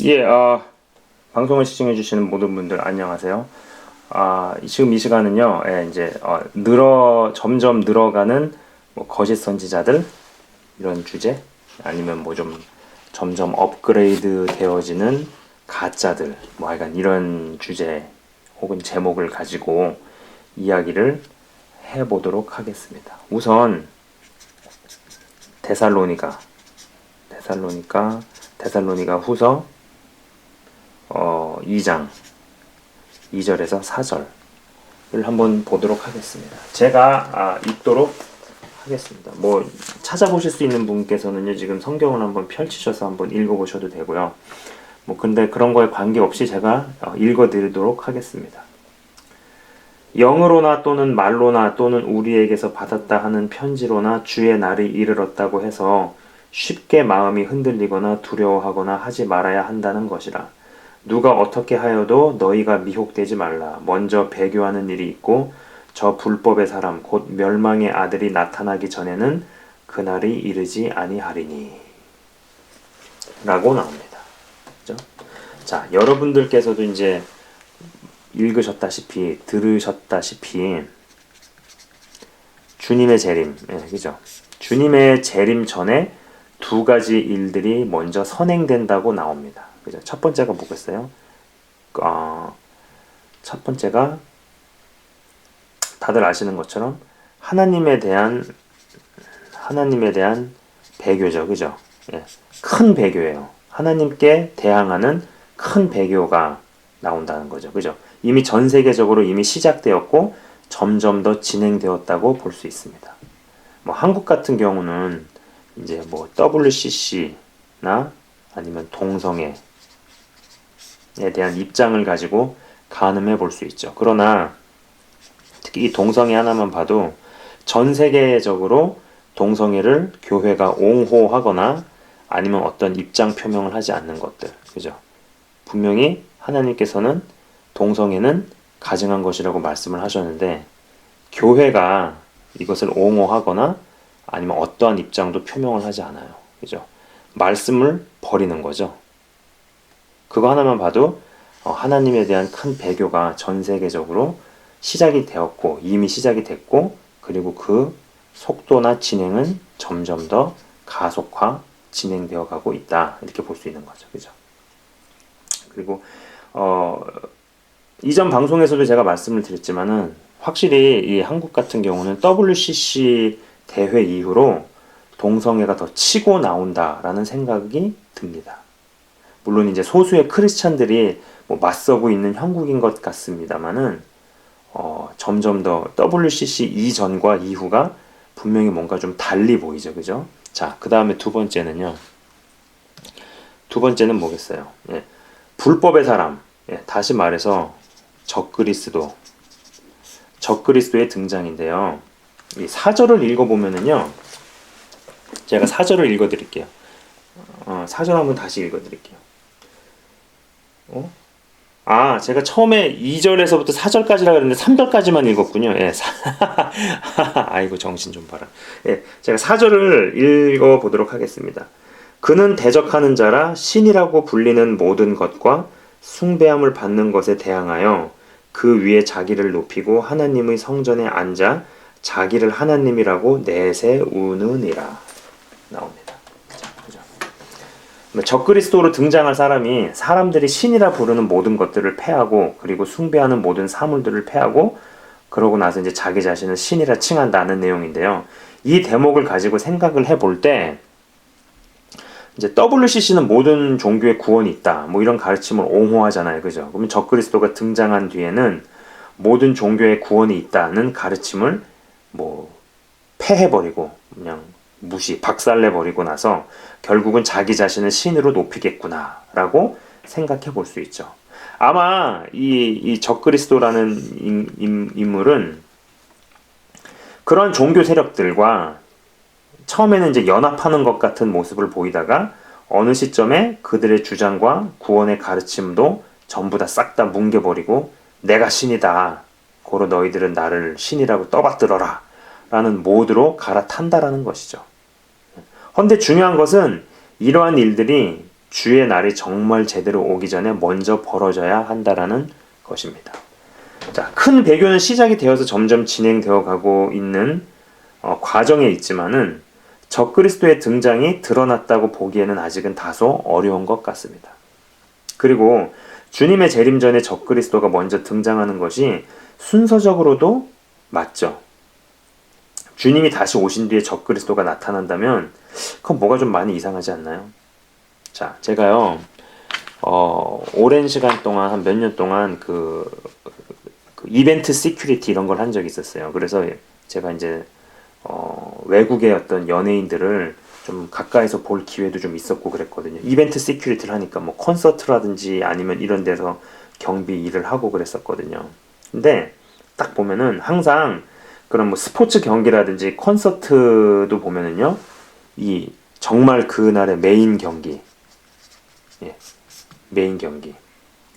예, 방송을 시청해주시는 모든 분들 안녕하세요. 지금 이 시간은요, 이제 점점 늘어가는 뭐 거짓 선지자들 이런 주제, 아니면 뭐 좀 점점 업그레이드 되어지는 가짜들, 뭐 하여간 이런 주제 혹은 제목을 가지고 이야기를 해보도록 하겠습니다. 우선 데살로니가 데살로니가 후서 2장 2절에서 4절을 한번 보도록 하겠습니다. 제가 읽도록 하겠습니다. 뭐 찾아보실 수 있는 분께서는요, 지금 성경을 한번 펼치셔서 한번 읽어보셔도 되고요. 뭐 근데 그런 거에 관계없이 제가 읽어드리도록 하겠습니다. 영으로나 또는 말로나 또는 우리에게서 받았다 하는 편지로나 주의 날이 이르렀다고 해서 쉽게 마음이 흔들리거나 두려워하거나 하지 말아야 한다는 것이라. 누가 어떻게 하여도 너희가 미혹되지 말라. 먼저 배교하는 일이 있고 저 불법의 사람 곧 멸망의 아들이 나타나기 전에는 그날이 이르지 아니하리니 라고 나옵니다. 그죠? 자, 여러분들께서도 이제 읽으셨다시피 들으셨다시피 주님의 재림, 그죠? 주님의 재림 전에 두 가지 일들이 먼저 선행된다고 나옵니다. 그죠? 첫 번째가 뭐겠어요? 첫 번째가 다들 아시는 것처럼 하나님에 대한 배교죠, 그죠? 큰 배교예요. 하나님께 대항하는 큰 배교가 나온다는 거죠, 그죠? 이미 전 세계적으로 이미 시작되었고 점점 더 진행되었다고 볼 수 있습니다. 뭐 한국 같은 경우는 이제 뭐 WCC나 아니면 동성애에 대한 입장을 가지고 가늠해 볼 수 있죠. 그러나 특히 이 동성애 하나만 봐도 전 세계적으로 동성애를 교회가 옹호하거나 아니면 어떤 입장 표명을 하지 않는 것들, 그죠? 분명히 하나님께서는 동성애는 가증한 것이라고 말씀을 하셨는데 교회가 이것을 옹호하거나 아니면 어떠한 입장도 표명을 하지 않아요. 그죠? 말씀을 버리는 거죠. 그거 하나만 봐도 하나님에 대한 큰 배교가 전 세계적으로 시작이 되었고 이미 시작이 됐고 그리고 그 속도나 진행은 점점 더 가속화 진행되어 가고 있다. 이렇게 볼 수 있는 거죠. 그죠? 그리고 이전 방송에서도 제가 말씀을 드렸지만은 확실히 이 한국 같은 경우는 WCC 대회 이후로 동성애가 더 치고 나온다라는 생각이 듭니다. 물론 이제 소수의 크리스찬들이 뭐 맞서고 있는 형국인 것 같습니다만은 점점 더 WCC 이전과 이후가 분명히 뭔가 좀 달리 보이죠, 그죠? 자, 그 다음에 두 번째는 뭐겠어요? 불법의 사람, 다시 말해서 적그리스도의 등장인데요. 이 4절을 읽어보면은요, 제가 4절을 읽어드릴게요. 4절 한번 다시 읽어드릴게요. 제가 처음에 2절에서부터 4절까지라 그랬는데 3절까지만 읽었군요. 아이고, 정신 좀 봐라. 제가 4절을 읽어보도록 하겠습니다. 그는 대적하는 자라 신이라고 불리는 모든 것과 숭배함을 받는 것에 대항하여 그 위에 자기를 높이고 하나님의 성전에 앉아 자기를 하나님이라고 내세우느니라 나옵니다. 그죠? 적그리스도로 등장할 사람이 사람들이 신이라 부르는 모든 것들을 패하고 그리고 숭배하는 모든 사물들을 패하고 그러고 나서 이제 자기 자신을 신이라 칭한다는 내용인데요. 이 대목을 가지고 생각을 해볼 때 이제 WCC는 모든 종교의 구원이 있다. 뭐 이런 가르침을 옹호하잖아요. 그죠? 그러면 적그리스도가 등장한 뒤에는 모든 종교의 구원이 있다는 가르침을 뭐 패해버리고 그냥 박살내버리고 나서 결국은 자기 자신을 신으로 높이겠구나 라고 생각해 볼 수 있죠. 아마 이 적그리스도라는 인물은 그런 종교 세력들과 처음에는 이제 연합하는 것 같은 모습을 보이다가 어느 시점에 그들의 주장과 구원의 가르침도 전부 다 싹 다 뭉개버리고 내가 신이다. 고로 너희들은 나를 신이라고 떠받들어라. 라는 모드로 갈아탄다라는 것이죠. 헌데 중요한 것은 이러한 일들이 주의 날이 정말 제대로 오기 전에 먼저 벌어져야 한다라는 것입니다. 자, 큰 배교는 시작이 되어서 점점 진행되어 가고 있는 과정에 있지만은 적그리스도의 등장이 드러났다고 보기에는 아직은 다소 어려운 것 같습니다. 그리고 주님의 재림 전에 적그리스도가 먼저 등장하는 것이 순서적으로도 맞죠. 주님이 다시 오신 뒤에 적그리스도가 나타난다면 그건 뭐가 좀 많이 이상하지 않나요? 자, 제가요 오랜 시간 동안 한 몇 년 동안 그 이벤트 시큐리티 이런 걸 한 적이 있었어요. 그래서 제가 이제 외국의 어떤 연예인들을 좀 가까이서 볼 기회도 좀 있었고 그랬거든요. 이벤트 시큐리티를 하니까 뭐 콘서트라든지 아니면 이런 데서 경비 일을 하고 그랬었거든요. 근데 딱 보면은 항상 그런 뭐 스포츠 경기라든지 콘서트도 보면은요, 이 정말 그날의 메인 경기, 메인 경기,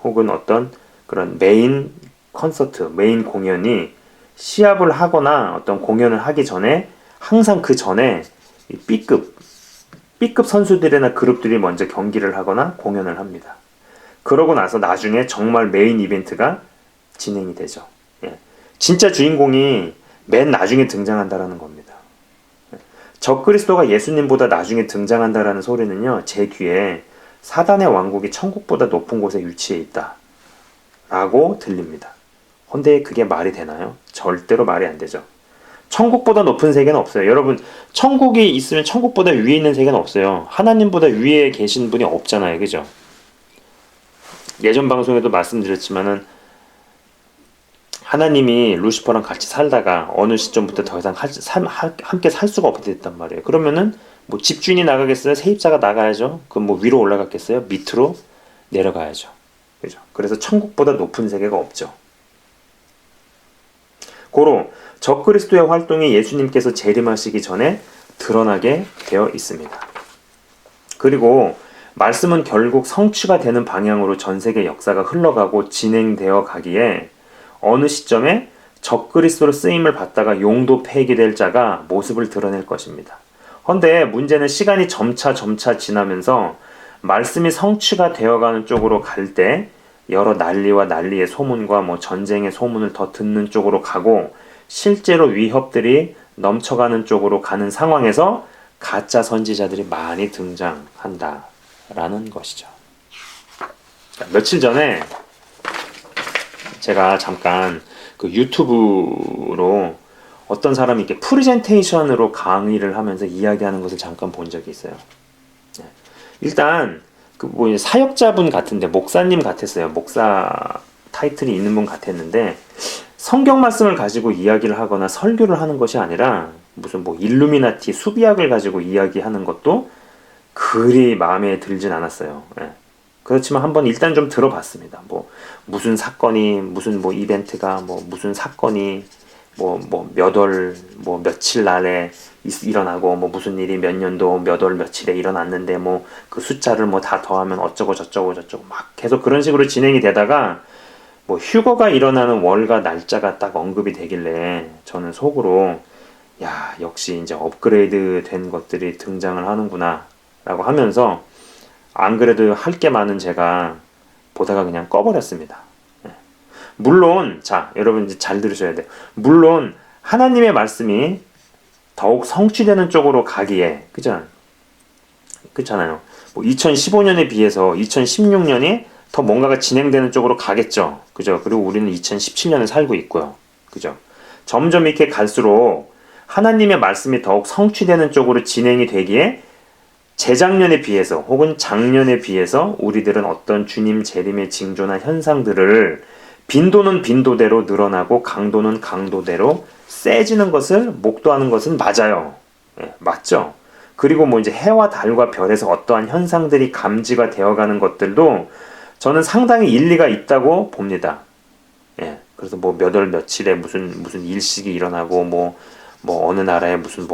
혹은 어떤 그런 메인 콘서트, 메인 공연이 시합을 하거나 어떤 공연을 하기 전에 항상 그 전에 B급 선수들이나 그룹들이 먼저 경기를 하거나 공연을 합니다. 그러고 나서 나중에 정말 메인 이벤트가 진행이 되죠. 진짜 주인공이 맨 나중에 등장한다라는 겁니다. 적그리스도가 예수님보다 나중에 등장한다라는 소리는요, 제 귀에 사단의 왕국이 천국보다 높은 곳에 위치해 있다 라고 들립니다. 근데 그게 말이 되나요? 절대로 말이 안 되죠. 천국보다 높은 세계는 없어요. 여러분, 천국이 있으면 천국보다 위에 있는 세계는 없어요. 하나님보다 위에 계신 분이 없잖아요. 그죠? 예전 방송에도 말씀드렸지만은 하나님이 루시퍼랑 같이 살다가 어느 시점부터 더 이상 함께 살 수가 없게 됐단 말이에요. 그러면은 뭐 집주인이 나가겠어요? 세입자가 나가야죠. 그럼 뭐 위로 올라갔겠어요? 밑으로 내려가야죠. 그죠? 그래서 천국보다 높은 세계가 없죠. 고로 적그리스도의 활동이 예수님께서 재림하시기 전에 드러나게 되어 있습니다. 그리고 말씀은 결국 성취가 되는 방향으로 전 세계 역사가 흘러가고 진행되어 가기에 어느 시점에 적그리스도로 쓰임을 받다가 용도 폐기될 자가 모습을 드러낼 것입니다. 그런데 문제는 시간이 점차 지나면서 말씀이 성취가 되어가는 쪽으로 갈 때 여러 난리와 난리의 소문과 뭐 전쟁의 소문을 더 듣는 쪽으로 가고 실제로 위협들이 넘쳐가는 쪽으로 가는 상황에서 가짜 선지자들이 많이 등장한다라는 것이죠. 며칠 전에 제가 잠깐 그 유튜브로 어떤 사람이 이렇게 프레젠테이션으로 강의를 하면서 이야기하는 것을 잠깐 본 적이 있어요. 일단 그 뭐 사역자분 같은데 목사님 같았어요. 목사 타이틀이 있는 분 같았는데 성경 말씀을 가지고 이야기를 하거나 설교를 하는 것이 아니라 무슨 뭐 일루미나티 수비학을 가지고 이야기하는 것도 그리 마음에 들진 않았어요. 그렇지만 한번 일단 좀 들어봤습니다. 뭐 무슨 사건이 무슨 뭐 이벤트가 뭐 무슨 사건이 뭐 몇 월 뭐 며칠 날에 일어나고 뭐 무슨 일이 몇 년도 몇 월 며칠에 일어났는데 뭐 그 숫자를 뭐 다 더하면 어쩌고 저쩌고 막 계속 그런 식으로 진행이 되다가 뭐 휴거가 일어나는 월과 날짜가 딱 언급이 되길래 저는 속으로 야, 역시 이제 업그레이드 된 것들이 등장을 하는구나 라고 하면서 안 그래도 할 게 많은 제가 보다가 그냥 꺼버렸습니다. 물론 자, 여러분 이제 잘 들으셔야 돼요. 물론 하나님의 말씀이 더욱 성취되는 쪽으로 가기에 그렇잖아요. 뭐 2015년에 비해서 2016년이 더 뭔가가 진행되는 쪽으로 가겠죠. 그죠? 그리고 우리는 2017년을 살고 있고요. 그죠? 점점 이렇게 갈수록 하나님의 말씀이 더욱 성취되는 쪽으로 진행이 되기에 재작년에 비해서 혹은 작년에 비해서 우리들은 어떤 주님 재림의 징조나 현상들을 빈도는 빈도대로 늘어나고 강도는 강도대로 세지는 것을 목도하는 것은 맞아요. 맞죠? 그리고 뭐 이제 해와 달과 별에서 어떠한 현상들이 감지가 되어가는 것들도 저는 상당히 일리가 있다고 봅니다. 그래서 뭐 몇 월 며칠에 무슨 일식이 일어나고 뭐 어느 나라에 무슨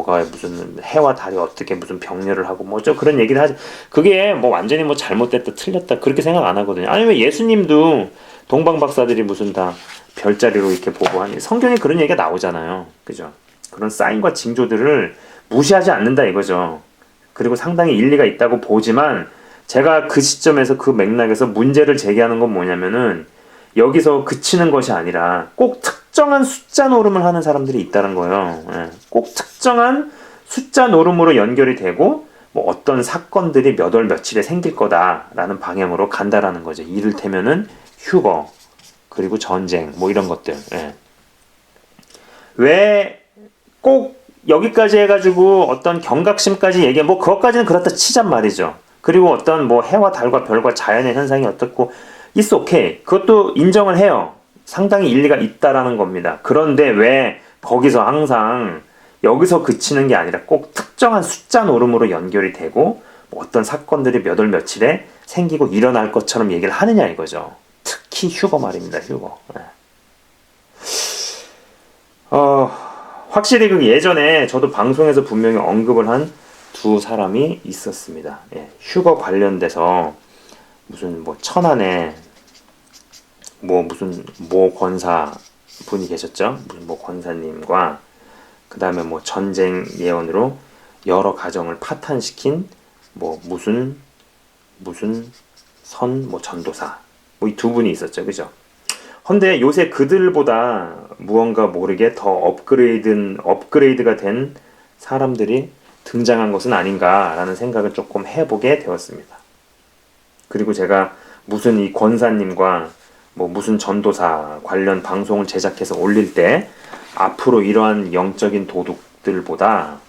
해와 달이 어떻게 무슨 병렬을 하고 뭐 저 그런 얘기를 하지. 그게 뭐 완전히 뭐 잘못됐다 틀렸다 그렇게 생각 안 하거든요. 아니면 예수님도 동방 박사들이 무슨 다 별자리로 이렇게 보고 하니 성경에 그런 얘기가 나오잖아요. 그죠? 그런 사인과 징조들을 무시하지 않는다 이거죠. 그리고 상당히 일리가 있다고 보지만 제가 그 시점에서 그 맥락에서 문제를 제기하는 건 뭐냐면은 여기서 그치는 것이 아니라 꼭 특정한 숫자 노름을 하는 사람들이 있다는 거예요. 예. 꼭 특정한 숫자 노름으로 연결이 되고 뭐 어떤 사건들이 몇 월 며칠에 생길 거다라는 방향으로 간다라는 거죠. 이를테면은 휴거 그리고 전쟁 뭐 이런 것들. 예. 왜 꼭 여기까지 해가지고 어떤 경각심까지 얘기해 뭐 그것까지는 그렇다 치잔 말이죠. 그리고 어떤 뭐 해와 달과 별과 자연의 현상이 어떻고 it's okay. 그것도 인정을 해요. 상당히 일리가 있다라는 겁니다. 그런데 왜 거기서 항상 여기서 그치는 게 아니라 꼭 특정한 숫자 노름으로 연결이 되고 뭐 어떤 사건들이 몇 월 며칠에 생기고 일어날 것처럼 얘기를 하느냐 이거죠. 특히 휴거 말입니다. 휴거. 확실히 그 예전에 저도 방송에서 분명히 언급을 한 두 사람이 있었습니다. 예, 휴거 관련돼서 무슨 뭐 천안에 뭐 무슨 모 권사 분이 계셨죠. 무슨 모 권사님과 그 다음에 뭐 전쟁 예언으로 여러 가정을 파탄시킨 뭐 무슨 선 뭐 전도사 뭐 이 두 분이 있었죠. 그죠? 근데 요새 그들보다 무언가 모르게 더 업그레이드가 된 사람들이 등장한 것은 아닌가라는 생각을 조금 해보게 되었습니다. 그리고 제가 무슨 이 권사님과 뭐 무슨 전도사 관련 방송을 제작해서 올릴 때 앞으로 이러한 영적인 도둑들보다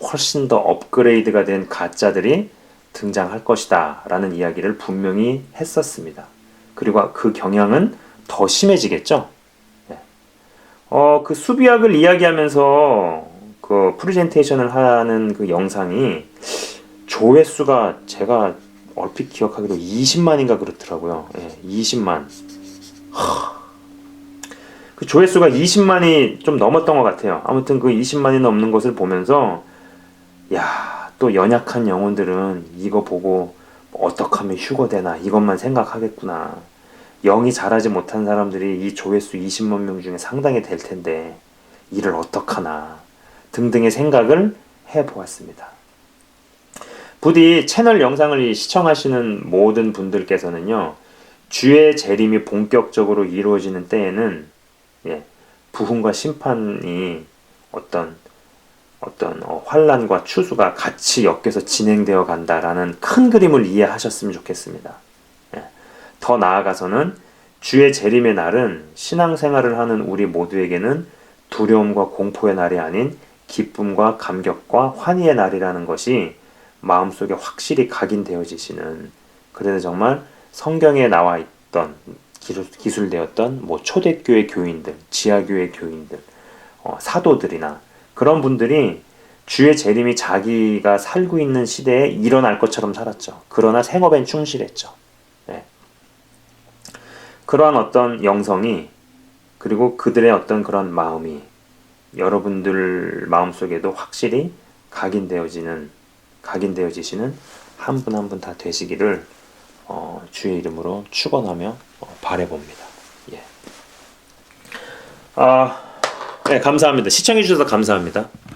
훨씬 더 업그레이드가 된 가짜들이 등장할 것이다 라는 이야기를 분명히 했었습니다. 그리고 그 경향은 더 심해지겠죠. 그 수비학을 이야기하면서 그 프레젠테이션을 하는 그 영상이 조회수가 제가 얼핏 기억하기로 20만인가 그렇더라고요. 20만. 그 조회수가 20만이 좀 넘었던 것 같아요. 아무튼 그 20만이 넘는 것을 보면서 야, 또 연약한 영혼들은 이거 보고 어떻게 하면 휴거되나 이것만 생각하겠구나. 영이 자라지 못한 사람들이 이 조회수 20만 명 중에 상당히 될 텐데 이를 어떡하나 등등의 생각을 해보았습니다. 부디 채널 영상을 시청하시는 모든 분들께서는요. 주의 재림이 본격적으로 이루어지는 때에는 부흥과 심판이 어떤 환란과 추수가 같이 엮여서 진행되어 간다라는 큰 그림을 이해하셨으면 좋겠습니다. 더 나아가서는 주의 재림의 날은 신앙생활을 하는 우리 모두에게는 두려움과 공포의 날이 아닌 기쁨과 감격과 환희의 날이라는 것이 마음속에 확실히 각인되어지시는, 그래서 정말 성경에 나와 있던 기술되었던 뭐 초대교회 교인들, 지하교회 교인들, 사도들이나 그런 분들이 주의 재림이 자기가 살고 있는 시대에 일어날 것처럼 살았죠. 그러나 생업엔 충실했죠. 그러한 어떤 영성이, 그리고 그들의 어떤 그런 마음이 여러분들 마음속에도 확실히 각인되어지시는 한 분 한 분 다 되시기를 주의 이름으로 축원하며 바라봅니다. 네, 감사합니다. 시청해 주셔서 감사합니다.